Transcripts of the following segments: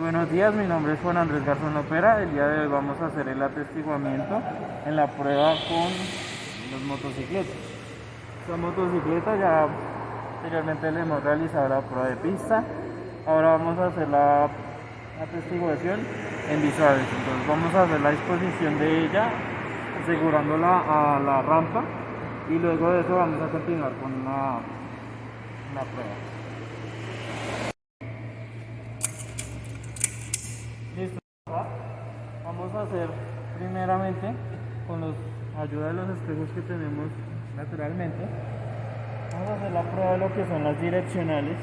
Buenos días, mi nombre es Juan Andrés Garzón Lopera. El día de hoy vamos a hacer el atestiguamiento en la prueba con las motocicletas. Esta motocicleta ya anteriormente le hemos realizado la prueba de pista. Ahora vamos a hacer la atestiguación en visuales. Entonces vamos a hacer la disposición de ella asegurándola a la rampa y luego de eso vamos a continuar con la prueba. Listo. Vamos a hacer primeramente con la ayuda de los espejos que tenemos naturalmente. Vamos a hacer la prueba de lo que son las direccionales,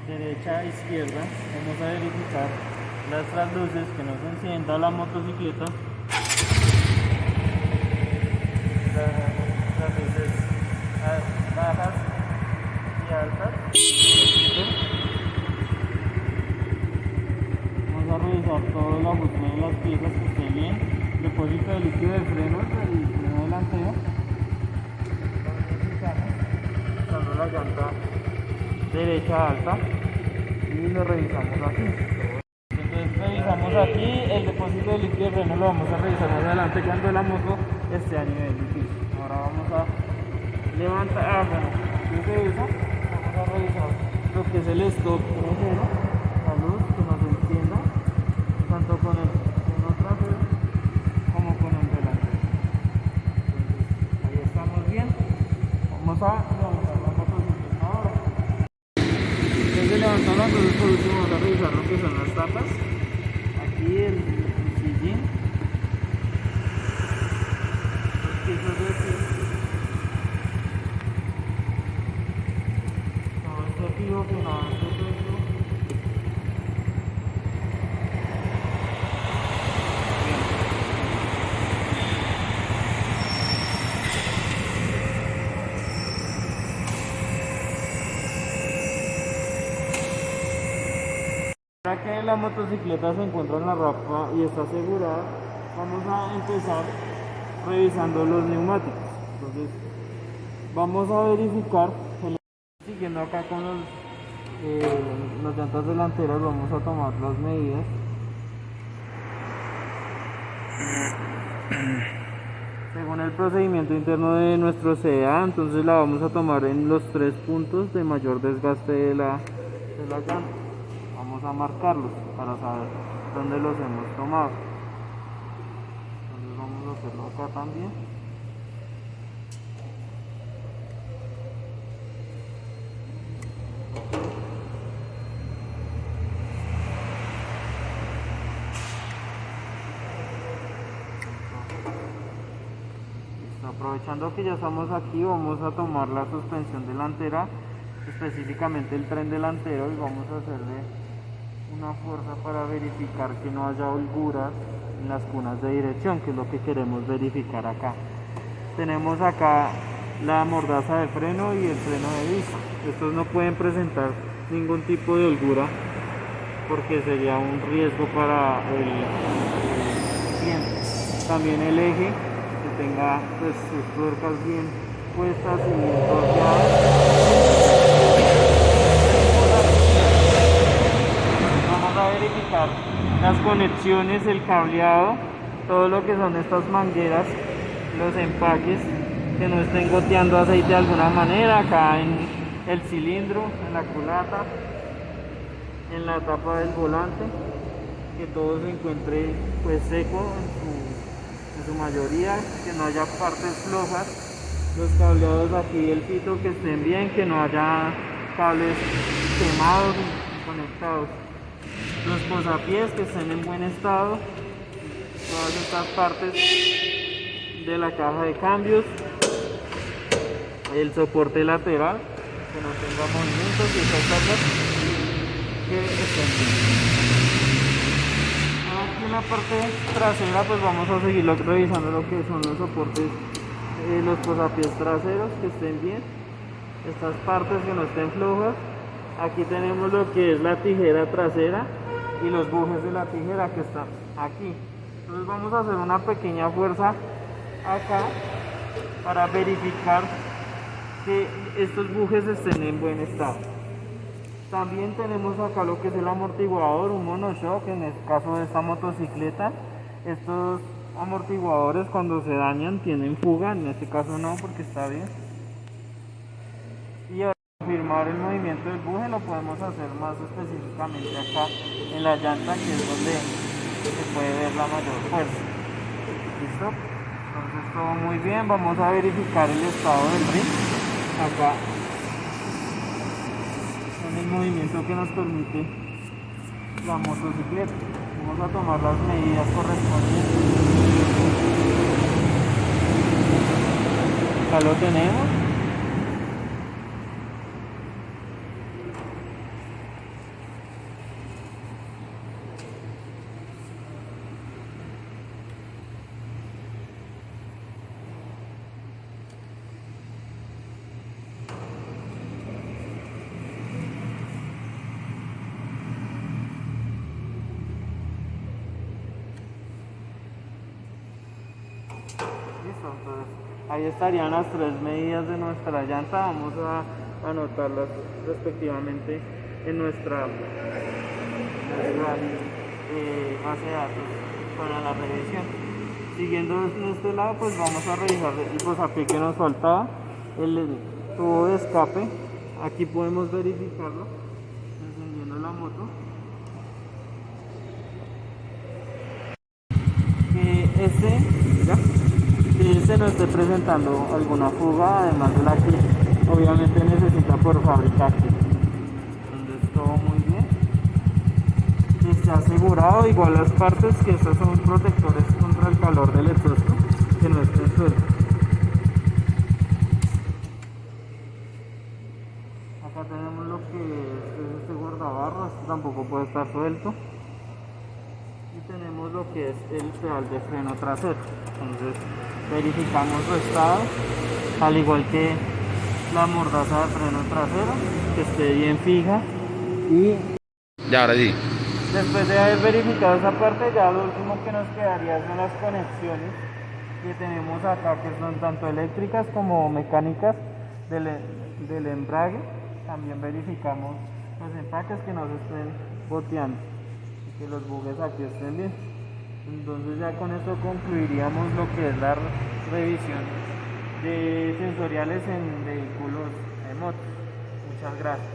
derecha e izquierda. Vamos a verificar las luces que nos encienda la motocicleta. Las luces bajas y altas. Vamos a revisar todo el ajuste de las piezas que esté bien. Depósito de líquido de freno, el freno delantero. Usando la llanta derecha alta y lo revisamos aquí. Entonces revisamos aquí el depósito de líquido de freno, lo vamos a revisar más adelante cuando la moto esté a nivel del piso. Ahora vamos a levantar, después de eso vamos a revisar lo que es el stop trasero, la luz que nos encienda tanto con el freno trasero como con el delantero. Entonces ahí estamos bien. Vamos a levantar la motocicleta ahora. Desde levantarla, entonces por último vamos a revisar lo que son las tapas. Aquí el sillín, los pisos de aquí, todo este fijo que no hace peso. Ya que la motocicleta se encuentra en la rampa y está asegurada, vamos a empezar revisando los neumáticos. Entonces vamos a verificar, siguiendo acá con las llantas delanteras, vamos a tomar las medidas. Según el procedimiento interno de nuestro CDA, entonces la vamos a tomar en los 3 puntos de mayor desgaste de la llanta. Vamos a marcarlos para saber dónde los hemos tomado. Entonces vamos a hacerlo acá también. Listo. Aprovechando que ya estamos aquí, vamos a tomar la suspensión delantera, específicamente el tren delantero, y vamos a hacerle una fuerza para verificar que no haya holguras en las cunas de dirección, que es lo que queremos verificar acá. Tenemos acá la mordaza de freno y el freno de disco. Estos no pueden presentar ningún tipo de holgura porque sería un riesgo para el cliente. También el eje, que tenga pues sus tuercas bien puestas y bien torneadas. Verificar las conexiones, el cableado, todo lo que son estas mangueras, los empaques, que no estén goteando aceite de alguna manera, acá en el cilindro, en la culata, en la tapa del volante, que todo se encuentre pues seco en su mayoría, que no haya partes flojas, los cableados aquí del pito que estén bien, que no haya cables quemados y conectados. Los posapiés que estén en buen estado, todas estas partes de la caja de cambios, el soporte lateral que no tenga movimientos y estas cosas que estén bien. Aquí en la parte trasera pues vamos a seguir revisando lo que son los soportes, los posapiés traseros que estén bien, estas partes que no estén flojas. Aquí tenemos lo que es la tijera trasera y los bujes de la tijera que están aquí. Entonces vamos a hacer una pequeña fuerza acá para verificar que estos bujes estén en buen estado. También tenemos acá lo que es el amortiguador, un monoshock, en el caso de esta motocicleta. Estos amortiguadores cuando se dañan tienen fuga, en este caso no porque está bien. Y para confirmar el movimiento del buje lo podemos hacer más específicamente acá en la llanta, que es donde se puede ver la mayor fuerza. ¿Listo? Entonces todo muy bien, vamos a verificar el estado del ring. Acá en el movimiento que nos permite la motocicleta. Vamos a tomar las medidas correspondientes. Acá lo tenemos. Listo, entonces ahí estarían las tres medidas de nuestra llanta. Vamos a anotarlas respectivamente en nuestra base de datos para la revisión. Siguiendo en este lado, pues vamos a revisar pues aquí que nos faltaba el tubo de escape. Aquí podemos verificarlo encendiendo la moto. Que no esté presentando alguna fuga, además de la que obviamente necesita por fábrica aquí. Entonces todo muy bien. Que esté asegurado, igual las partes, que estos son protectores contra el calor del exhausto, que no estén sueltos. Acá tenemos lo que es este guardabarro, este tampoco puede estar suelto. Y tenemos lo que es el pedal de freno trasero. Entonces verificamos su estado, al igual que la mordaza de freno trasero, que esté bien fija. Y ya, ahora sí. Después de haber verificado esa parte, ya lo último que nos quedaría son las conexiones que tenemos acá, que son tanto eléctricas como mecánicas del embrague. También verificamos los empaques que no se estén boteando, que los bujes aquí estén bien. Entonces ya con esto concluiríamos lo que es la revisión de sensoriales en vehículos de motos. Muchas gracias.